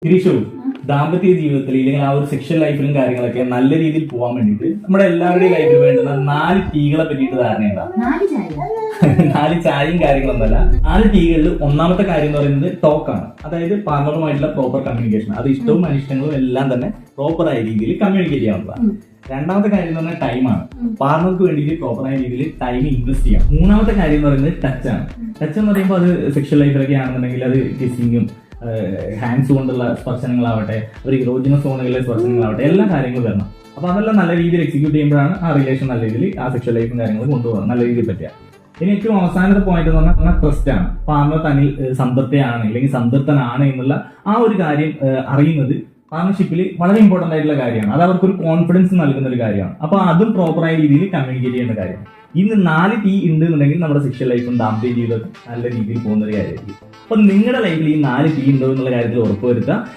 ഗിരീഷു, ദാമ്പത്യ ജീവിതത്തിൽ ഇല്ലെങ്കിൽ ആ ഒരു സെക്ഷൽ ലൈഫിലും കാര്യങ്ങളൊക്കെ നല്ല രീതിയിൽ പോകാൻ വേണ്ടിയിട്ട് നമ്മുടെ എല്ലാവരുടെയും ലൈഫിൽ വേണ്ടുന്ന 4 ടീകളെ പറ്റിയിട്ട് ധാരണയുണ്ടാവും. 4 ചായയും കാര്യങ്ങളൊന്നുമല്ല. 4 ടീകളിൽ ഒന്നാമത്തെ കാര്യം എന്ന് പറയുന്നത് ടോക്കാണ്. അതായത് പാർട്ണറുമായിട്ടുള്ള പ്രോപ്പർ കമ്മ്യൂണിക്കേഷൻ. അത് ഇഷ്ടവും അനിഷ്ടങ്ങളും എല്ലാം തന്നെ പ്രോപ്പറായ രീതിയിൽ കമ്മ്യൂണിക്കേറ്റ് ചെയ്യാവുന്നതാണ്. രണ്ടാമത്തെ കാര്യം എന്ന് പറഞ്ഞാൽ ടൈമാണ്. പാർട്ണർക്ക് വേണ്ടിയിട്ട് പ്രോപ്പറായ രീതിയിൽ ടൈം ഇൻവെസ്റ്റ് ചെയ്യാം. മൂന്നാമത്തെ കാര്യം എന്ന് പറയുന്നത് ടച്ചാണ്. ടച്ച് എന്ന് പറയുമ്പോൾ അത് സെക്ഷൽ ലൈഫിലൊക്കെ ആണെന്നുണ്ടെങ്കിൽ അത് കിസ്സിങ്ങും ഹാൻഡ്സ് കൊണ്ടുള്ള സ്പർശനങ്ങളാവട്ടെ, ഒരു ഇറോജിനസ് സോണുകളിലെ സ്പർശനങ്ങളാവട്ടെ, എല്ലാ കാര്യങ്ങളും വരണം. അപ്പൊ അതെല്ലാം നല്ല രീതിയിൽ എക്സിക്യൂട്ട് ചെയ്യുമ്പോഴാണ് ആ റിലേഷൻ നല്ല രീതിയിൽ ആ സെക്ഷൽ ലൈഫും കാര്യങ്ങളും കൊണ്ടുപോകാൻ നല്ല രീതിയിൽ പറ്റുക. ഇനി ഏറ്റവും അവസാനത്തെ പോയിന്റ് എന്ന് പറഞ്ഞാൽ ട്രസ്റ്റ് ആണ്. പാർട്ണർ തന്നിൽ സംതൃപ്തയാണ് അല്ലെങ്കിൽ സംതൃപ്തനാണ് എന്നുള്ള ആ ഒരു കാര്യം അറിയുന്നത് പാർട്ണർഷിപ്പിൽ വളരെ ഇമ്പോർട്ടന്റ് ആയിട്ടുള്ള കാര്യമാണ്. അത് അവർക്കൊരു കോൺഫിഡൻസ് നൽകുന്ന ഒരു കാര്യമാണ്. അപ്പൊ അതും പ്രോപ്പറായ രീതിയിൽ കമ്മ്യൂണിക്കേറ്റ് ചെയ്യുന്ന കാര്യമാണ്. ഇന്ന് 4 ടീ ഉണ്ട് എന്നുണ്ടെങ്കിൽ നമ്മുടെ സെക്ഷൽ ലൈഫും ദാമ്പത്യ ജീവിതം നല്ല രീതിയിൽ പോകുന്ന ഒരു കാര്യമായിരിക്കും. അപ്പൊ നിങ്ങളുടെ ലൈഫിൽ ഈ 4 ടീ ഉണ്ടോ എന്നുള്ള കാര്യത്തിൽ ഉറപ്പുവരുത്തുക.